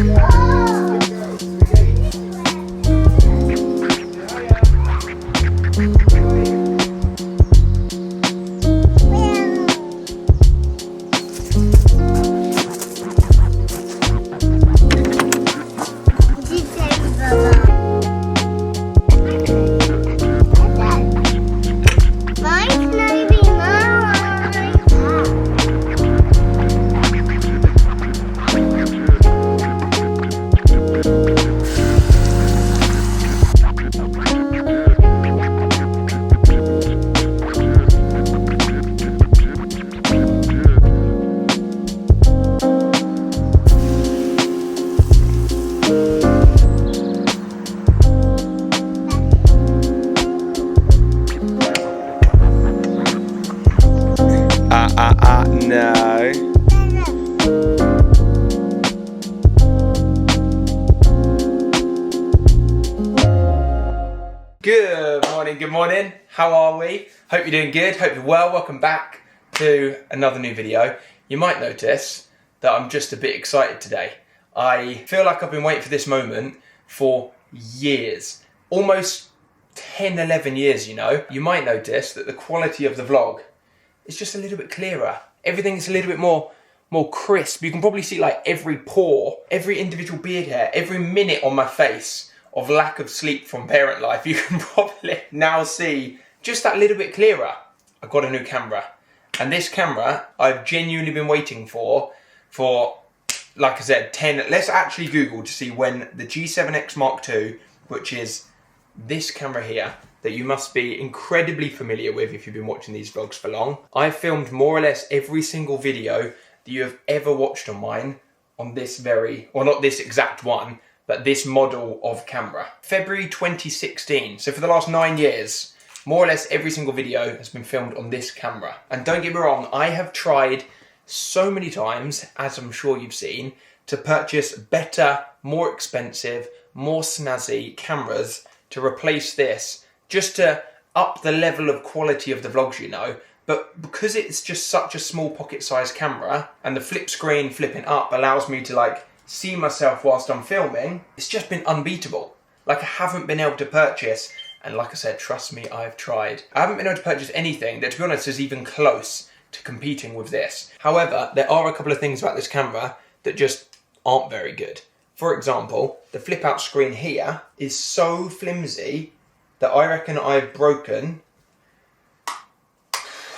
No. Good morning. How are we? Hope you're doing good, hope you're well. Welcome back to another new video. You might notice that I'm just a bit excited today. I feel like I've been waiting for this moment for years. Almost 10, 11 years, you know. You might notice that the quality of the vlog is just a little bit clearer. Everything's a little bit more crisp. You can probably see like every pore, every individual beard hair, every minute on my face of lack of sleep from parent life. You can probably now see just that little bit clearer. I got a new camera, and this camera I've genuinely been waiting for like I said, 10, let's actually Google to see when the G7X Mark II, which is this camera here, that you must be incredibly familiar with if you've been watching these vlogs for long. I've filmed more or less every single video that you have ever watched on mine on this well, not this exact one, but this model of camera. February 2016, so for the last 9 years, more or less every single video has been filmed on this camera. And don't get me wrong, I have tried so many times, as I'm sure you've seen, to purchase better, more expensive, more snazzy cameras to replace this, just to up the level of quality of the vlogs, you know. But because it's just such a small pocket-sized camera, and the flip screen flipping up allows me to like see myself whilst I'm filming, it's just been unbeatable. Like, I haven't been able to purchase, and like I said, trust me, I've tried. I haven't been able to purchase anything that, to be honest, is even close to competing with this. However, there are a couple of things about this camera that just aren't very good. For example, the flip out screen here is so flimsy that I reckon I've broken,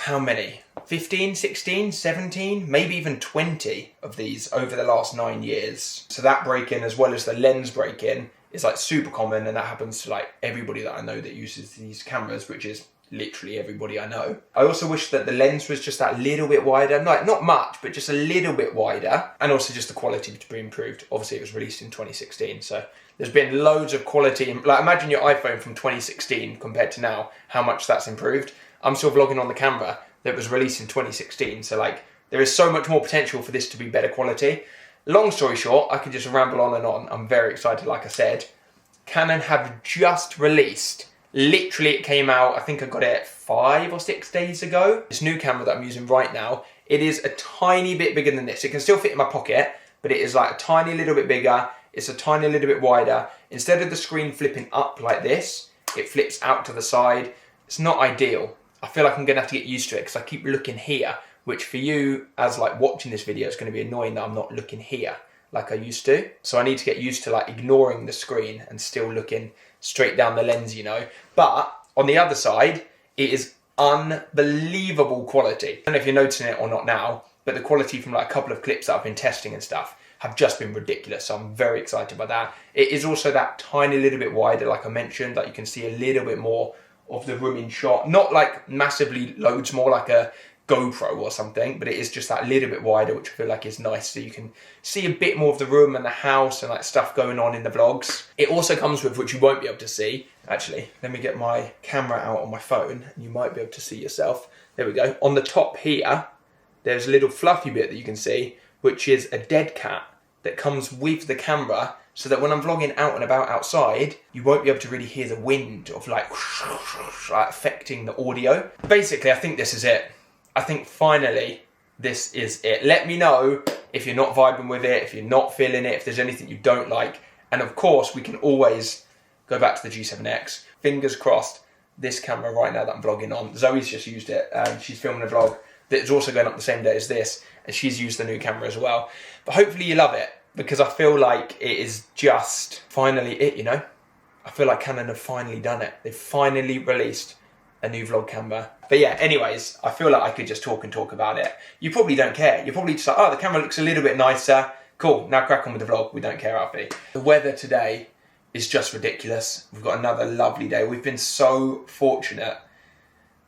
how many? 15, 16, 17, maybe even 20 of these over the last 9 years. So that break-in, as well as the lens break-in, is like super common, and that happens to like everybody that I know that uses these cameras, which is literally everybody I know. I also wish that the lens was just that little bit wider, like not much, but just a little bit wider, and also just the quality to be improved. Obviously it was released in 2016, so there's been loads of quality. Like, imagine your iPhone from 2016 compared to now, how much that's improved. I'm still vlogging on the camera that was released in 2016, so like there is so much more potential for this to be better quality. Long story short, I could just ramble on and on. I'm very excited, like I said. Canon have just released, literally it came out, I think I got it 5 or 6 days ago. This new camera that I'm using right now, it is a tiny bit bigger than this. It can still fit in my pocket, but it is like a tiny little bit bigger. It's a tiny little bit wider. Instead of the screen flipping up like this, it flips out to the side. It's not ideal. I feel like I'm gonna have to get used to it because I keep looking here, which for you as like watching this video, it's gonna be annoying that I'm not looking here like I used to. So I need to get used to like ignoring the screen and still looking straight down the lens, you know. But on the other side, it is unbelievable quality. I don't know if you're noticing it or not now, but the quality from like a couple of clips that I've been testing and stuff have just been ridiculous. So I'm very excited by that. It is also that tiny little bit wider, like I mentioned, like you can see a little bit more of the room in shot. Not like massively loads more like a GoPro or something, but it is just that little bit wider, which I feel like is nice, so you can see a bit more of the room and the house and like stuff going on in the vlogs. It also comes with, which you won't be able to see, actually, let me get my camera out on my phone and you might be able to see yourself. There we go. On the top here, there's a little fluffy bit that you can see, which is a dead cat that comes with the camera, so that when I'm vlogging out and about outside, you won't be able to really hear the wind of like affecting the audio. Basically, I think this is it. I think finally this is it. Let me know if you're not vibing with it, if you're not feeling it, if there's anything you don't like. And of course, we can always go back to the G7X. Fingers crossed, this camera right now that I'm vlogging on, Zoe's just used it. She's filming a vlog that's also going up the same day as this, and she's used the new camera as well. But hopefully you love it, because I feel like it is just finally it, you know? I feel like Canon have finally done it. They've finally released a new vlog camera. But yeah, anyways, I feel like I could just talk and talk about it. You probably don't care. You're probably just like, oh, the camera looks a little bit nicer. Cool, now crack on with the vlog. We don't care, Alfie. The weather today is just ridiculous. We've got another lovely day. We've been so fortunate.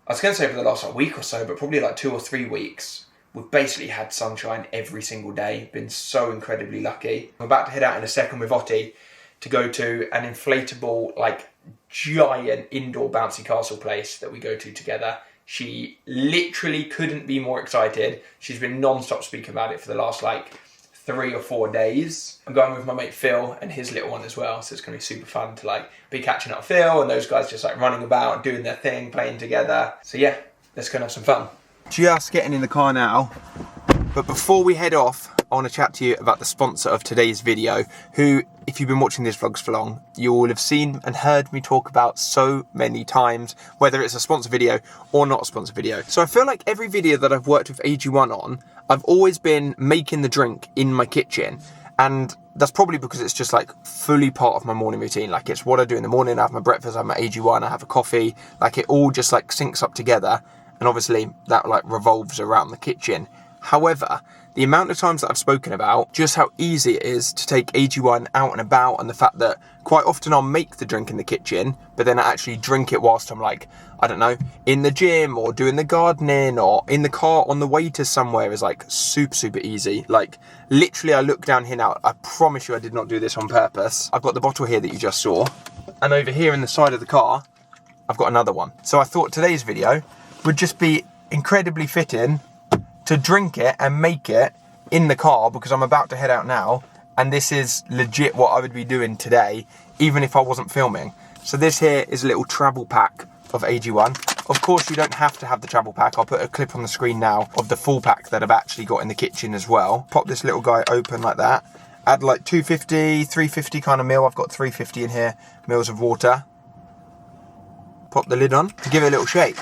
I was going to say for the last week or so, but probably like 2 or 3 weeks, we've basically had sunshine every single day. Been so incredibly lucky. I'm about to head out in a second with Otti to go to an inflatable, like, giant indoor bouncy castle place that we go to together. She literally couldn't be more excited. She's been non-stop speaking about it for the last, like, 3 or 4 days. I'm going with my mate Phil and his little one as well, so it's going to be super fun to, like, be catching up with Phil and those guys just, like, running about, doing their thing, playing together. So yeah, let's go and have some fun. Just getting in the car now, but before we head off, I want to chat to you about the sponsor of today's video, who, if you've been watching these vlogs for long, you will have seen and heard me talk about so many times, whether it's a sponsor video or not a sponsor video. So I feel like every video that I've worked with AG1 on, I've always been making the drink in my kitchen. And that's probably because it's just like fully part of my morning routine. Like, it's what I do in the morning. I have my breakfast, I have my AG1, I have a coffee. Like, it all just like syncs up together. And obviously that like revolves around the kitchen. However, the amount of times that I've spoken about just how easy it is to take AG1 out and about, and the fact that quite often I'll make the drink in the kitchen, but then I actually drink it whilst I'm, like, I don't know, in the gym or doing the gardening or in the car on the way to somewhere is like super, super easy. Like, literally, I look down here now, I promise you I did not do this on purpose. I've got the bottle here that you just saw, and over here in the side of the car, I've got another one. So I thought today's video would just be incredibly fitting to drink it and make it in the car, because I'm about to head out now, and this is legit what I would be doing today, even if I wasn't filming. So this here is a little travel pack of AG1. Of course, you don't have to have the travel pack. I'll put a clip on the screen now of the full pack that I've actually got in the kitchen as well. Pop this little guy open like that. Add like 250, 350 kind of mil. I've got 350 in here, mils of water. Pop the lid on, give it a little shake.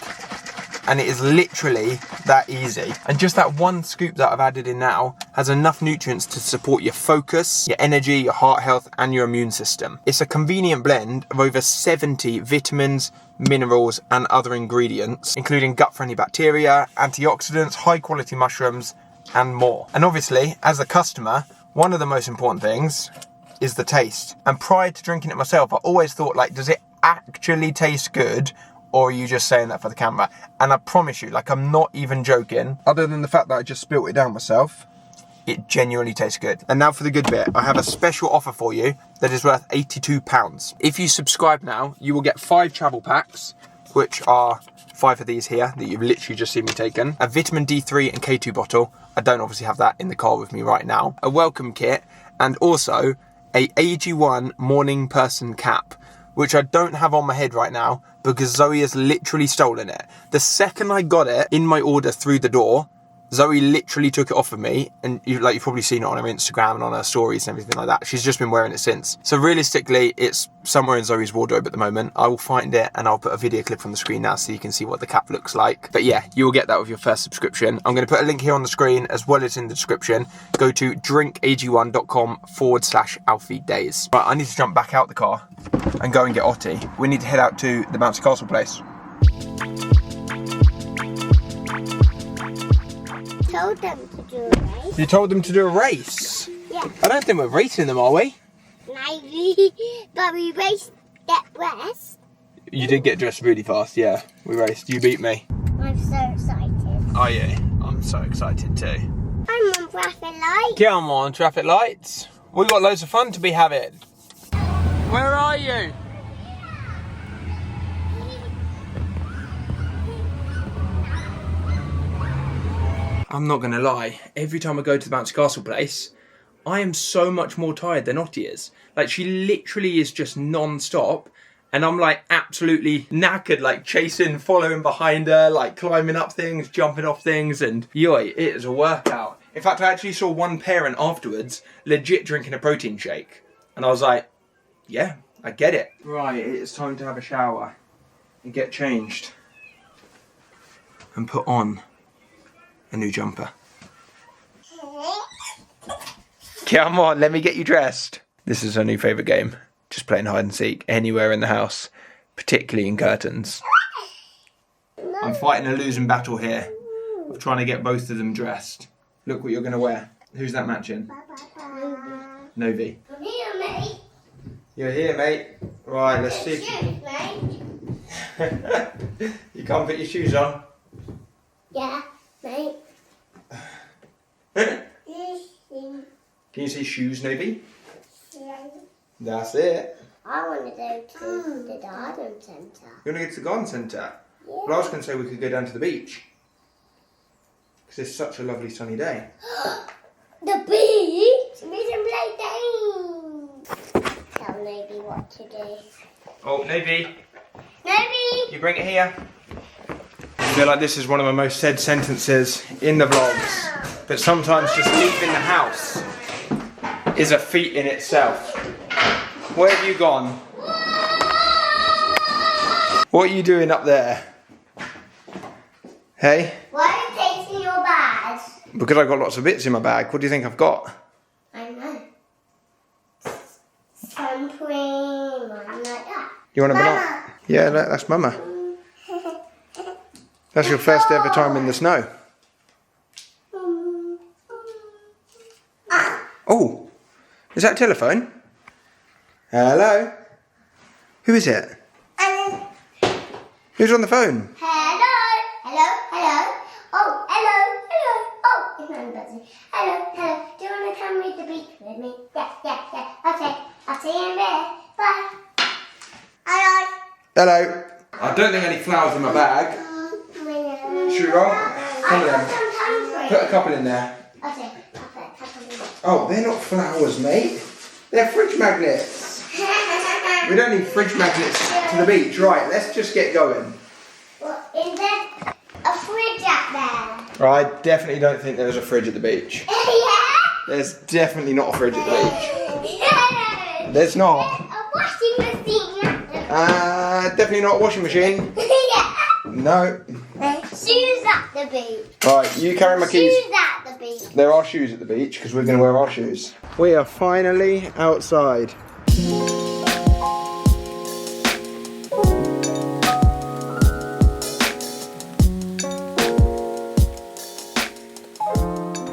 And it is literally that easy. And just that one scoop that I've added in now has enough nutrients to support your focus, your energy, your heart health, and your immune system. It's a convenient blend of over 70 vitamins, minerals, and other ingredients, including gut-friendly bacteria, antioxidants, high-quality mushrooms, and more. And obviously, as a customer, one of the most important things is the taste. And prior to drinking it myself, I always thought, like, does it actually taste good? Or are you just saying that for the camera? And I promise you, like, I'm not even joking. Other than the fact that I just spilt it down myself, it genuinely tastes good. And now for the good bit, I have a special offer for you that is worth £82. If you subscribe now, you will get 5 travel packs, which are 5 of these here that you've literally just seen me taken. A vitamin D3 and K2 bottle. I don't obviously have that in the car with me right now. A welcome kit, and also a AG1 morning person cap, which I don't have on my head right now because Zoe has literally stolen it. The second I got it in my order through the door, Zoe literally took it off of me, and you've probably seen it on her Instagram and on her stories and everything like that. She's just been wearing it since. So realistically, it's somewhere in Zoe's wardrobe at the moment. I will find it and I'll put a video clip on the screen now so you can see what the cap looks like. But yeah, you will get that with your first subscription. I'm going to put a link here on the screen as well as in the description. Go to drinkag1.com/Alfie Deyes. Right, I need to jump back out the car and go and get Otti. We need to head out to the bouncy castle place. Told them to do a race. You told them to do a race? Yeah. I don't think we're racing them, are we? Maybe, but we raced that west. You did get dressed really fast, yeah. We raced. You beat me. I'm so excited. Oh yeah, I'm so excited too. I'm on traffic light. Come on, traffic lights. We've got loads of fun to be having. Where are you? I'm not going to lie, every time I go to the bouncy castle place, I am so much more tired than Otti is. Like, she literally is just non-stop, and I'm like absolutely knackered, like chasing, following behind her, like climbing up things, jumping off things, and yoy, it is a workout. In fact, I actually saw one parent afterwards legit drinking a protein shake. And I was like, yeah, I get it. Right, it's time to have a shower and get changed. And put on a new jumper. Come on, let me get you dressed. This is her new favourite game. Just playing hide and seek anywhere in the house, particularly in curtains. I'm fighting a losing battle here of trying to get both of them dressed. Look what you're going to wear. Who's that matching? Novi. I'm here, mate. You're here, mate. Right, let's see. Shoes, mate. You can't put your shoes on. Yeah, mate. Can you see shoes, Novi? Yeah. That's it. I want to go to the garden centre. You want to go to the garden centre? Yeah. Well, I was going to say we could go down to the beach. Because it's such a lovely sunny day. The beach? We can play games. Tell Novi what to do. Oh, Novi, Novi! you bring it here. I feel like this is one of my most said sentences in the vlogs. But sometimes just leaving the house is a feat in itself. Where have you gone? What are you doing up there? Hey? Why are you taking your bags? Because I've got lots of bits in my bag. What do you think I've got? I know. Some cream, like that. You want a banana? Yeah, that's Mama. That's your first ever time in the snow. Oh, is that a telephone? Hello? Who is it? Who's on the phone? Hello, hello, hello. Oh, hello, hello. Oh, it's my buzzy. Hello, hello. Do you want to come read the beach with me? Yeah, yeah, yeah. Okay, I'll see you in there. Bye. Hello. Hello. I don't think any flowers in my bag. Should we roll? Come on. Put a couple in there. Okay, I'll put a couple in there. Oh, they're not flowers, mate. They're fridge magnets. We don't need fridge magnets to the beach. Right, let's just get going. Well, is there a fridge up there? Right, I definitely don't think there's a fridge at the beach. Yeah? There's definitely not a fridge at the beach. Yeah. There's not. A washing machine. Definitely not a washing machine. Yeah. No. Shoes at the beach. Right, you carry my keys. Shoes at the beach. There are shoes at the beach because we're going to wear our shoes. We are finally outside.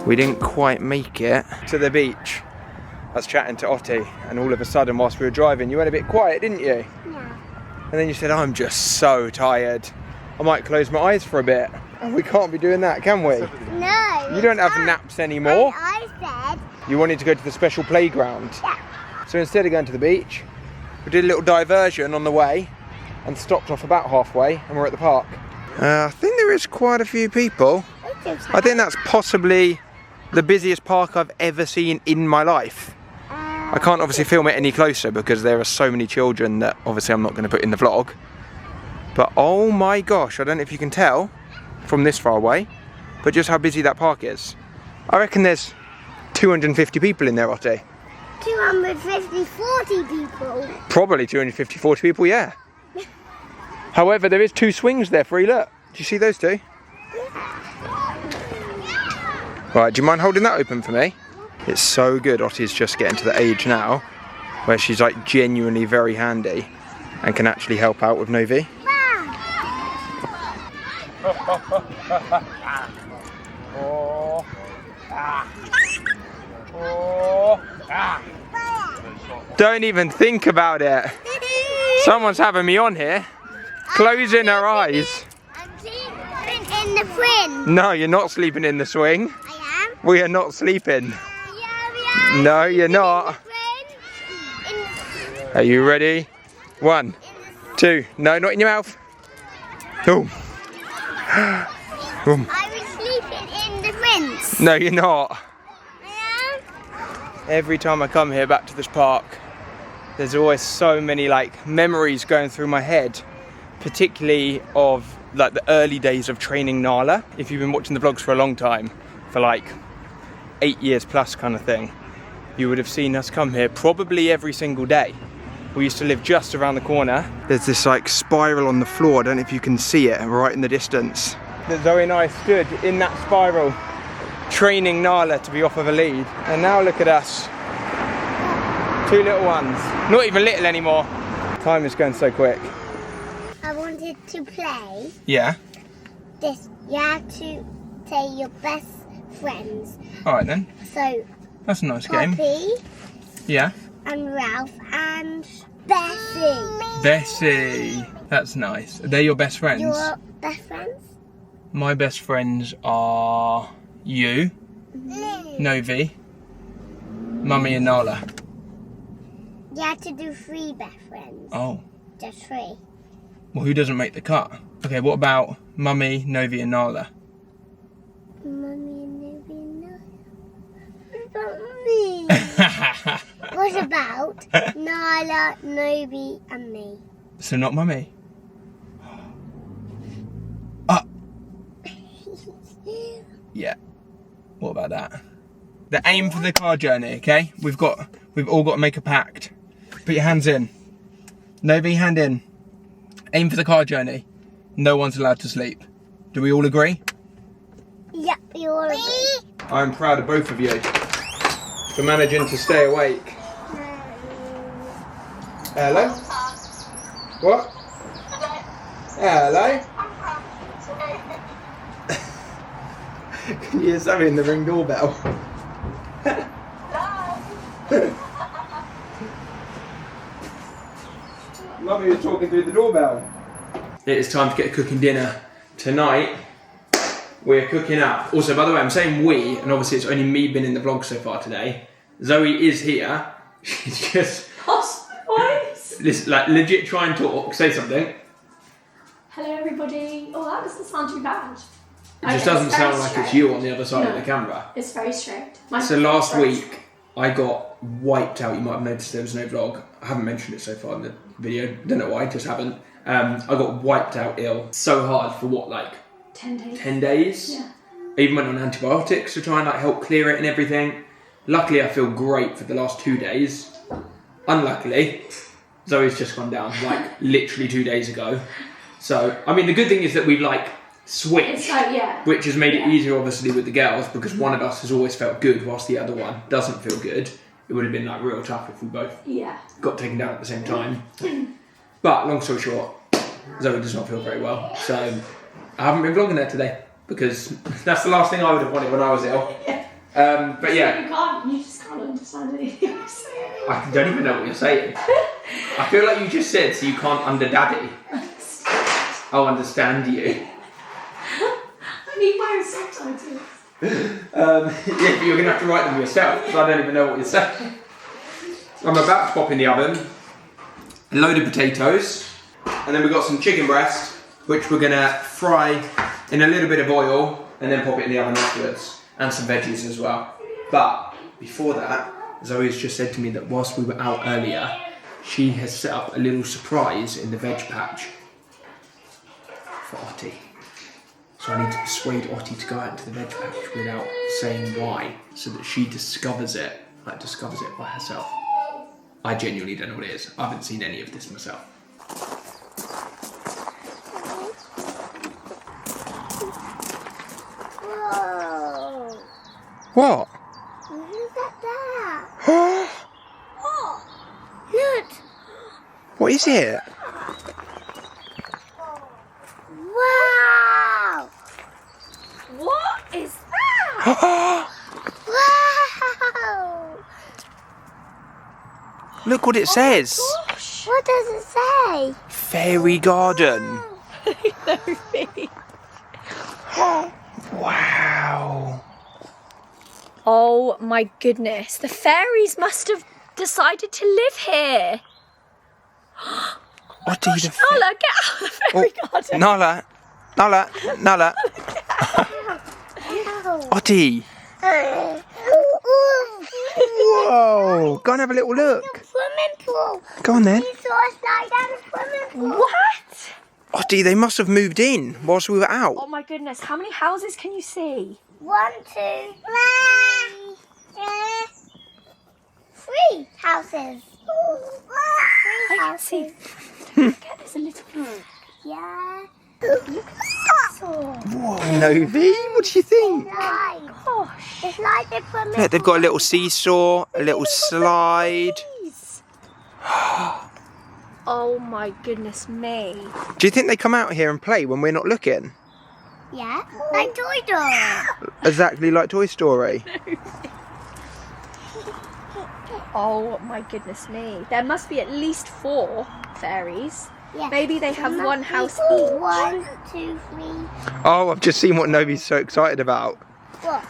We didn't quite make it to the beach. I was chatting to Otti and all of a sudden whilst we were driving you went a bit quiet, didn't you? Yeah. And then you said, I'm just so tired. I might close my eyes for a bit. And we can't be doing that, can we? No. You don't have naps anymore. I said. You wanted to go to the special playground. Yeah. So instead of going to the beach, we did a little diversion on the way and stopped off about halfway and we're at the park. I think there is quite a few people. I think that's possibly the busiest park I've ever seen in my life. I can't obviously film it any closer because there are so many children that obviously I'm not going to put in the vlog. But oh my gosh, I don't know if you can tell from this far away, but just how busy that park is. I reckon there's 250 people in there, Otte. 250, 40 people. Probably 250, 40 people, yeah. However, there is 2 swings there, free, look. Do you see those 2? Right, do you mind holding that open for me? It's so good. Otti's just getting to the age now where she's like genuinely very handy and can actually help out with Novi. Don't even think about it. Someone's having me on here. Closing her eyes. I'm sleeping in the swing. No, you're not sleeping in the swing. I am. We are not sleeping. Yeah, we are. No, you're not. Are you ready? 1, 2. No, not in your mouth. Boom. Boom. I was sleeping in the rinse. No, you're not. I am. Every time I come here back to this park, there's always so many like memories going through my head, particularly of like the early days of training Nala. If you've been watching the vlogs for a long time, for like 8 years plus kind of thing, you would have seen us come here probably every single day. We used to live just around the corner. There's this like spiral on the floor. I don't know if you can see it right in the distance. That Zoe and I stood in that spiral, training Nala to be off of a lead. And now look at us. 2 little ones. Not even little anymore. Time is going so quick. I wanted to play Yeah. this. You have to say your best friends. Alright then. So, That's a nice game. Poppy Yeah. and Ralph and Bessie. Bessie. That's nice. Are they your best friends? Your best friends? My best friends are you, Novi, Mummy and Nala. You have to do 3 best friends. Oh. Just 3. Well, who doesn't make the cut? Okay, what about Mummy, Novi and Nala? Mummy and Novi and Nala. What about me? What about Nala, Novi and me? So not Mummy? Yeah. What about that? The aim for the car journey, okay? We've all got to make a pact. Put your hands in. Novi, hand in. Aim for the car journey. No one's allowed to sleep. Do we all agree? Yep, you all agree. I'm proud of both of you for managing to stay awake. Hello? What? Hello? Can you hear Zoe in the Ring doorbell? Mummy was talking through the doorbell. It is time to get cooking dinner. Tonight, we're cooking up. Also, by the way, I'm saying we, and obviously it's only me been in the vlog so far today. Zoe is here. She's just... This, like, legit try and talk. Say something. Hello everybody. Oh, that doesn't sound too bad. It just doesn't sound like it's you on the other side of the camera. It's very straight. So last week, I got wiped out. You might have noticed there was no vlog. I haven't mentioned it so far in the video. Don't know why, just haven't. I got wiped out ill so hard for what, like 10 days. 10 days? Yeah. I even went on antibiotics to try and like help clear it and everything. Luckily, I feel great for the last 2 days. Unluckily, Zoe's just gone down like literally 2 days ago. So, I mean, the good thing is that we've like switched, It's like, yeah. which has made it easier obviously with the girls because one of us has always felt good whilst the other one doesn't feel good. It would have been like real tough if we both got taken down at the same time. But long story short, Zoe does not feel very well. So I haven't been vlogging there today because that's the last thing I would have wanted when I was ill. But yeah. You just can't understand anything I'm saying. I don't even know what you're saying. I feel like you just said so you can't under daddy. I'll understand you. I need my own subtitles. Yeah, but you're going to have to write them yourself because I don't even know what you're saying. I'm about to pop in the oven a load of potatoes and then we've got some chicken breast which we're going to fry in a little bit of oil and then pop it in the oven afterwards and some veggies as well. But before that, Zoe's just said to me that whilst we were out earlier, she has set up a little surprise in the veg patch for Ottie. So I need to persuade Ottie to go out into the veg patch without saying why, so that she discovers it by herself. I genuinely don't know what it is. I haven't seen any of this myself. Whoa. What? Look at that. Oh, look. What is it? Wow. What is that? Wow. Look what it says. Gosh. What does it say? Fairy garden. Wow. Oh my goodness. The fairies must have decided to live here. What do you Nala, get out of the fairy garden. Nala. Ottie. Whoa. Go and have a little look. Swimming pool. Go on then. We saw a slide down the swimming pool. What? Ottie, they must have moved in whilst we were out. Oh my goodness. How many houses can you see? 1, 2, 3. houses. I can see. Look at there's a little. Yeah. Look at the seesaw. Whoa, Novi, what do you think? Gosh. It's like they put me. Look, they've got a little seesaw, a little slide. Oh my goodness me. Do you think they come out here and play when we're not looking? Yeah, like Toy Story. Exactly like Toy Story. Oh my goodness me. There must be at least 4 fairies. Yeah. Maybe they have There one must house be each. 1, 2, 3. Oh, I've just seen what Novi's so excited about. What?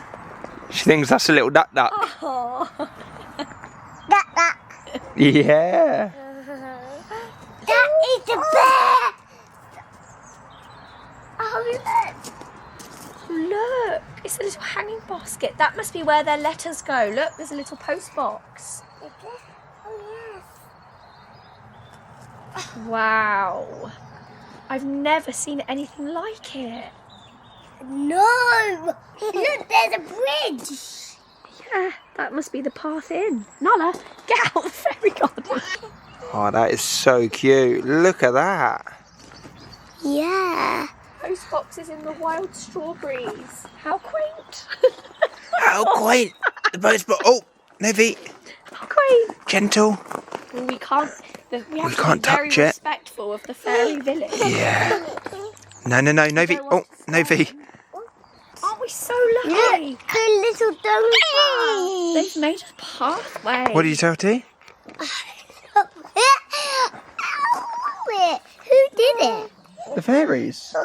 She thinks that's a little duck duck. Oh. That. Yeah. That is the bear. Oh, Look, it's a little hanging basket. That must be where their letters go. Look, there's a little post box. look. Oh, yes. Wow. I've never seen anything like it. No. Look, there's a bridge. Yeah, that must be the path in. Nala, get out of the fairy garden. Oh, that is so cute. Look at that. Yeah. Post boxes in the wild strawberries. How quaint. How quaint. The post box. Oh, Novi, How quaint. gentle. Well, we can't. We have to can't be very touch it. respectful of the fairy village. Yeah. No, Novi. Oh, Novi. Aren't we so lucky? Look, the little donkey. They've made a pathway. What did you tell T? Who did it? The fairies.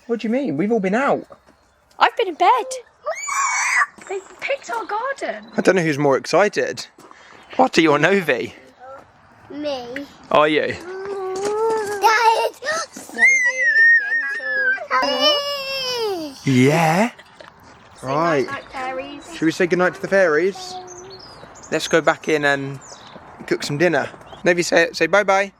What do you mean? We've all been out. I've been in bed. They've picked our garden. I don't know who's more excited. Otty or Novi? Me. Are you? That is Gentle. Yeah. Say Right. night-night, fairies. Should we say goodnight to the fairies? Let's go back in and cook some dinner. Novi, say bye-bye.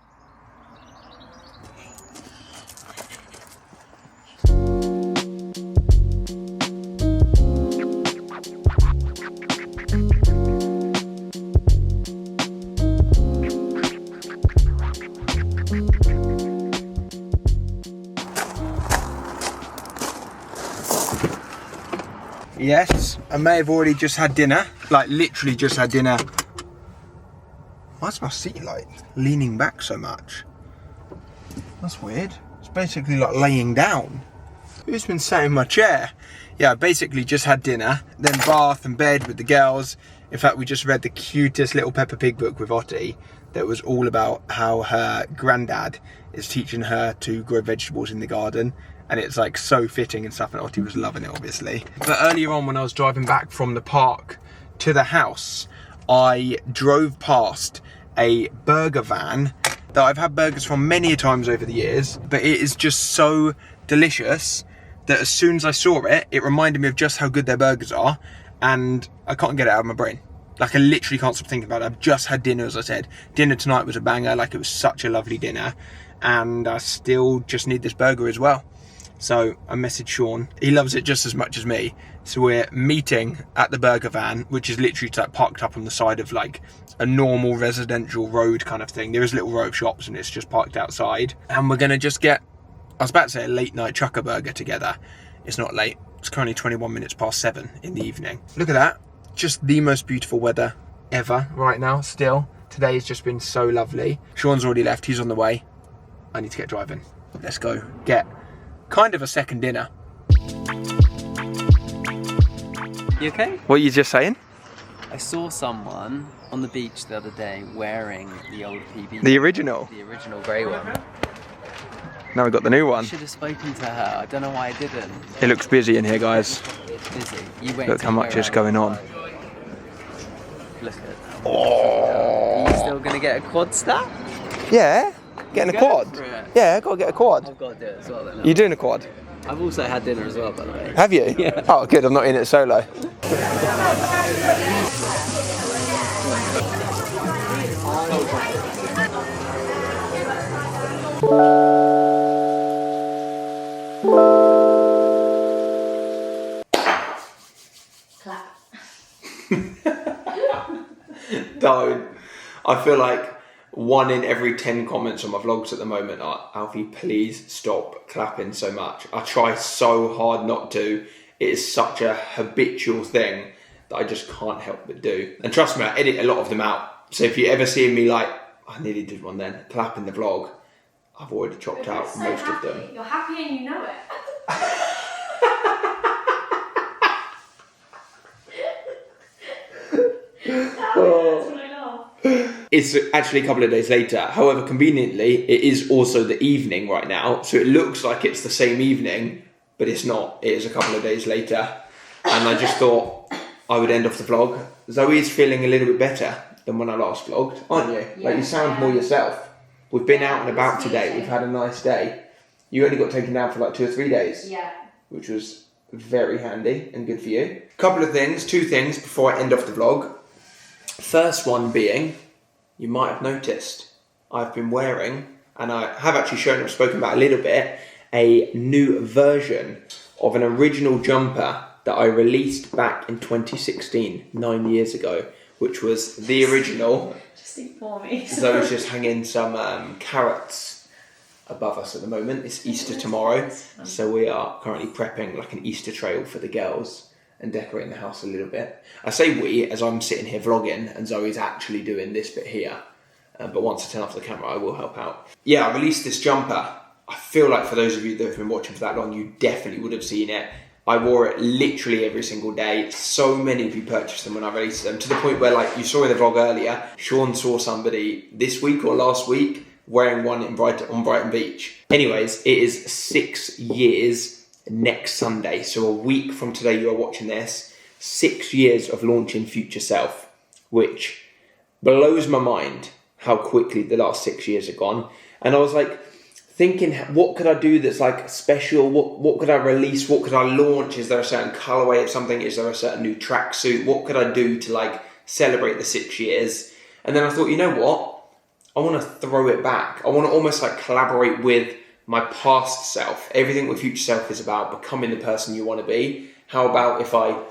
Yes, I may have already just had dinner. Like, literally just had dinner. Why's my seat, like, leaning back so much? That's weird. It's basically like laying down. Who's been sat in my chair? Yeah, I basically just had dinner, then bath and bed with the girls. In fact, we just read the cutest little Peppa Pig book with Otty that was all about how her granddad is teaching her to grow vegetables in the garden. And it's like so fitting and stuff, and Otty was loving it, obviously. But earlier on, when I was driving back from the park to the house, I drove past a burger van that I've had burgers from many a times over the years, but it is just so delicious that as soon as I saw it, it reminded me of just how good their burgers are, and I can't get it out of my brain. Like, I literally can't stop thinking about it. I've just had dinner, as I said. Dinner tonight was a banger. Like, it was such a lovely dinner, and I still just need this burger as well. So I messaged Sean. He loves it just as much as me. So we're meeting at the burger van, which is literally like parked up on the side of like a normal residential road kind of thing. There is a little row of shops and it's just parked outside. And we're going to just get, I was about to say a late night trucker burger together. It's not late. It's currently 21 minutes past 7 in the evening. Look at that. Just the most beautiful weather ever right now still. Today has just been so lovely. Sean's already left. He's on the way. I need to get driving. Let's go get kind of a second dinner. You okay? What are you just saying? I saw someone on the beach the other day wearing the old PB. The original. The original grey one. Now we've got the new I one. should have spoken to her. I don't know why I didn't. It looks busy in here, guys. It's busy. You wait Look till how you much go is around going the on. side. Look at that. Are you still going to get a quad stack? Yeah, getting a Go quad. for it. Yeah, gotta get a quad. I've got to do it as well then. You doing a quad? I've also had dinner as well, by the way. Have you? Yeah. Oh, good. I'm not in it solo. Don't. I feel like 1 in every 10 comments on my vlogs at the moment are, Alfie, please stop clapping so much. I try so hard not to. It is such a habitual thing that I just can't help but do. And trust me, I edit a lot of them out. So if you ever see me like, I nearly did one then, clapping the vlog, I've already chopped out so most happy. of them. You're happy and you know it. Oh. It's actually a couple of days later. However, conveniently, it is also the evening right now. So it looks like it's the same evening, but it's not. It is a couple of days later. And I just thought I would end off the vlog. Zoe's feeling a little bit better than when I last vlogged, aren't you? Yeah, like you sound more yourself. We've been out and about today. We've had a nice day. You only got taken down for like 2 or 3 days. Yeah. Which was very handy and good for you. Couple of things, 2 things before I end off the vlog. First one being, you might have noticed, I've been wearing, and I have actually spoken about a little bit, a new version of an original jumper that I released back in 2016, 9 years ago, which was the original. Just ignore me. Zoe's just hanging some carrots above us at the moment. It's Easter tomorrow, so we are currently prepping like an Easter trail for the girls and decorating the house a little bit. I say we, as I'm sitting here vlogging and Zoe's actually doing this bit here. But once I turn off the camera, I will help out. Yeah, I released this jumper. I feel like for those of you that have been watching for that long, you definitely would have seen it. I wore it literally every single day. So many of you purchased them when I released them, to the point where, like you saw in the vlog earlier, Sean saw somebody this week or last week wearing one on Brighton Beach. Anyways, it is 6 years next Sunday. So a week from today you are watching this. 6 years of launching Future Self, which blows my mind how quickly the last 6 years have gone. And I was like thinking, what could I do that's like special? What could I release? What could I launch? Is there a certain colorway of something? Is there a certain new tracksuit? What could I do to like celebrate the 6 years? And then I thought, you know what? I want to throw it back. I want to almost like collaborate with my past self. Everything with Future Self is about becoming the person you want to be. How about if I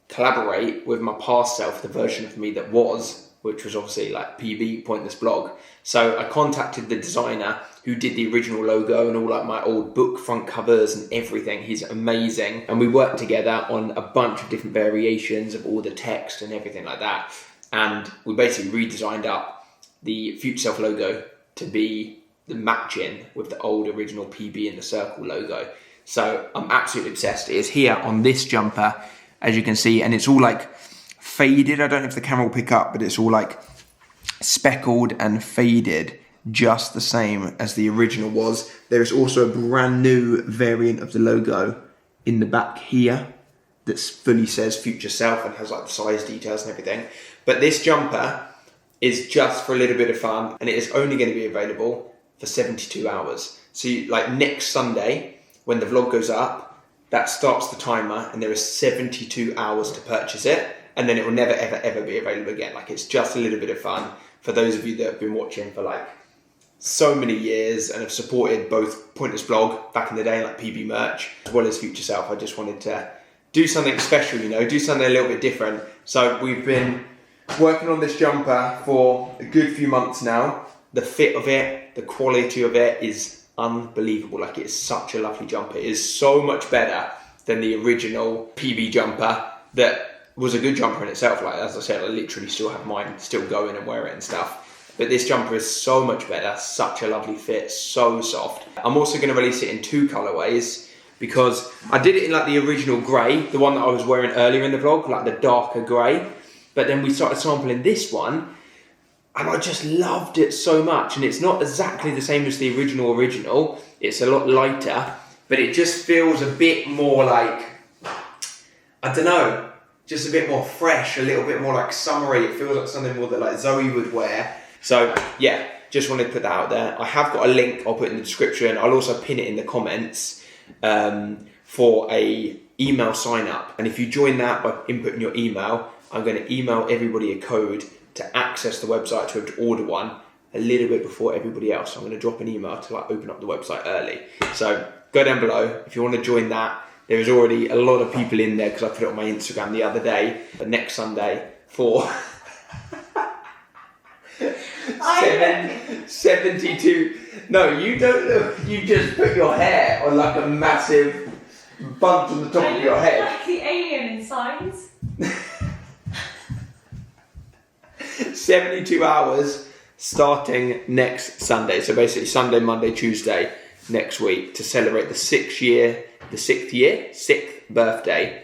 collaborate with my past self, the version of me that was, which was obviously like PB, Pointless Blog. So I contacted the designer who did the original logo and all like my old book front covers and everything. He's amazing. And we worked together on a bunch of different variations of all the text and everything like that. And we basically redesigned up the Future Self logo to be the matching with the old original PB and the circle logo. So I'm absolutely obsessed. It is here on this jumper, as you can see, and it's all like faded. I don't know if the camera will pick up, but it's all like speckled and faded, just the same as the original was. There is also a brand new variant of the logo in the back here that fully says Future Self and has like the size details and everything. But this jumper is just for a little bit of fun, and it is only going to be available for 72 hours. So like next Sunday, when the vlog goes up, that starts the timer, and there is 72 hours to purchase it, and then it will never, ever, ever be available again. Like, it's just a little bit of fun for those of you that have been watching for like so many years and have supported both Pointless Blog back in the day, like PB merch, as well as Future Self. I just wanted to do something special, you know, do something a little bit different. So we've been working on this jumper for a good few months now. The fit of it, the quality of it is unbelievable. Like, it's such a lovely jumper. It is so much better than the original PB jumper that was a good jumper in itself. Like, as I said, I literally still have mine still going and wear it and stuff. But this jumper is so much better, such a lovely fit, so soft. I'm also going to release it in 2 colorways because I did it in like the original grey, the one that I was wearing earlier in the vlog, like the darker grey. But then we started sampling this one, and I just loved it so much. And it's not exactly the same as the original. It's a lot lighter, but it just feels a bit more like, I don't know, just a bit more fresh, a little bit more like summery. It feels like something more that like Zoe would wear. So yeah, just wanted to put that out there. I have got a link I'll put in the description. I'll also pin it in the comments for a email sign up. And if you join that by inputting your email, I'm going to email everybody a code to access the website to be able to order one a little bit before everybody else. So I'm going to drop an email to like open up the website early. So go down below if you want to join that. There is already a lot of people in there because I put it on my Instagram the other day. But next Sunday for 72. No, you don't look. You just put your hair on like a massive bunch on the top of your head. Like the alien in Signs. 72 hours starting next Sunday. So basically Sunday, Monday, Tuesday next week to celebrate the sixth birthday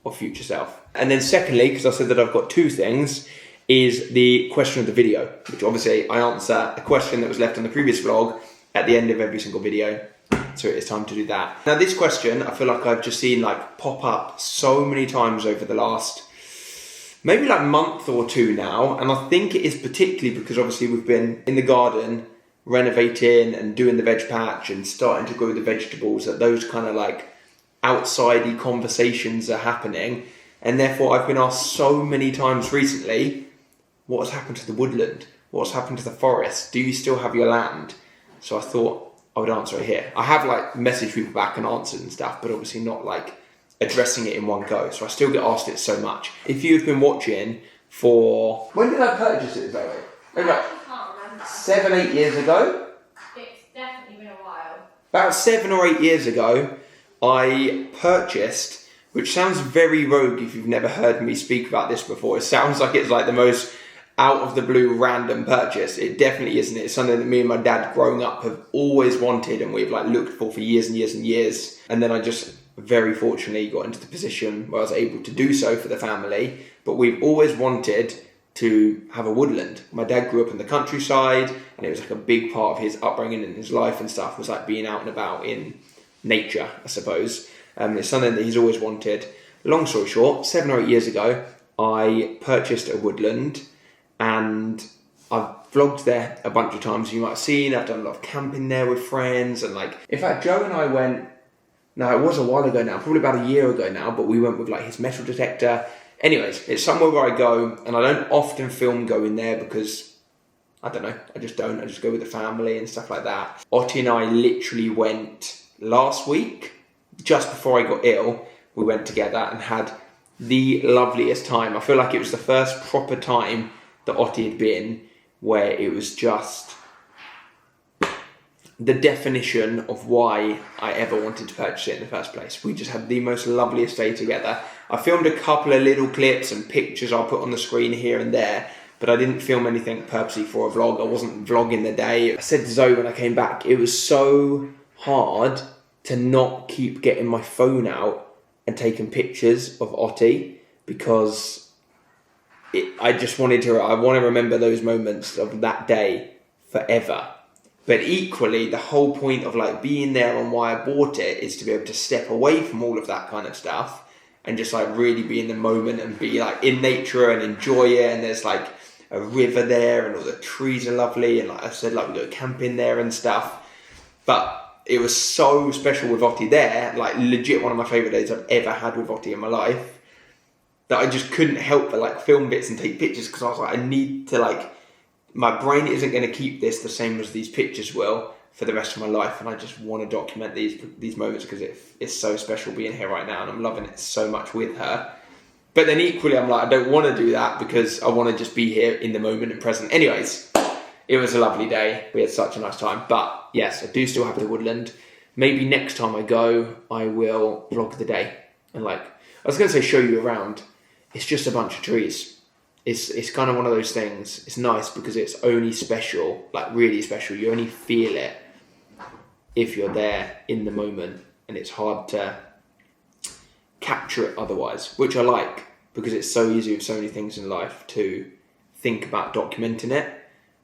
of Future Self. And then secondly, because I said that I've got two things, is the question of the video, which obviously I answer a question that was left on the previous vlog at the end of every single video. So it is time to do that. Now this question, I feel like I've just seen like pop up so many times over the last maybe like month or two now. And I think it is particularly because obviously we've been in the garden renovating and doing the veg patch and starting to grow the vegetables, that those kind of like outsidey conversations are happening. And therefore I've been asked so many times recently, what has happened to the woodland? What's happened to the forest? Do you still have your land? So I thought I would answer it here. I have like messaged people back and answered and stuff, but obviously not like addressing it in one go. So I still get asked it so much. If you've been watching for... When did I purchase it, Zoe? Maybe like 7-8 years ago? It's definitely been a while. About 7 or 8 years ago, I purchased, which sounds very rogue if you've never heard me speak about this before. It sounds like it's like the most out of the blue random purchase. It definitely isn't. It's something that me and my dad growing up have always wanted and we've like looked for years and years and years. And then I just very fortunately got into the position where I was able to do so for the family. But we've always wanted to have a woodland. My dad grew up in the countryside and it was like a big part of his upbringing and his life and stuff was like being out and about in nature, I suppose. It's something that he's always wanted. Long story short, 7 or 8 years ago, I purchased a woodland and I've vlogged there a bunch of times. You might have seen, I've done a lot of camping there with friends. And like, in fact, Joe and I went, no, it was a while ago now, probably about a year ago now, but we went with like his metal detector. Anyways, it's somewhere where I go and I don't often film going there because, I don't know, I just don't. I just go with the family and stuff like that. Ottie and I literally went last week, just before I got ill. We went together and had the loveliest time. I feel like it was the first proper time that Ottie had been where it was just the definition of why I ever wanted to purchase it in the first place. We just had the most loveliest day together. I filmed a couple of little clips and pictures I'll put on the screen here and there, but I didn't film anything purposely for a vlog. I wasn't vlogging the day. I said to Zoe when I came back, it was so hard to not keep getting my phone out and taking pictures of Ottie because I just wanted to, I want to remember those moments of that day forever. But equally, the whole point of like being there and why I bought it is to be able to step away from all of that kind of stuff and just like really be in the moment and be like in nature and enjoy it. And there's like a river there and all the trees are lovely. And like I said, like we go camping there and stuff. But it was so special with Ottie there, like legit one of my favourite days I've ever had with Ottie in my life, that I just couldn't help but like film bits and take pictures because I was like, I need to like, my brain isn't going to keep this the same as these pictures will for the rest of my life, and I just want to document these moments because it's so special being here right now and I'm loving it so much with her. But then equally I'm like, I don't want to do that because I want to just be here in the moment and present. Anyways, it was a lovely day. We had such a nice time. But yes, I do still have the woodland. Maybe next time I go, I will vlog the day and like, I was going to say show you around. It's just a bunch of trees. It's kind of one of those things. It's nice because it's only special, like really special. You only feel it if you're there in the moment, and it's hard to capture it otherwise, which I like because it's so easy with so many things in life to think about documenting it.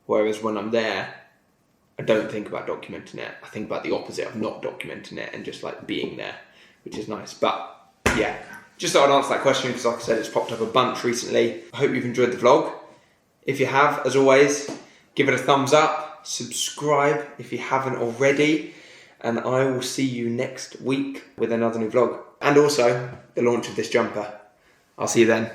Whereas when I'm there, I don't think about documenting it. I think about the opposite of not documenting it and just like being there, which is nice. But yeah, just thought I'd answer that question because like I said, it's popped up a bunch recently. I hope you've enjoyed the vlog. If you have, as always, give it a thumbs up, subscribe if you haven't already, and I will see you next week with another new vlog. And also, the launch of this jumper. I'll see you then.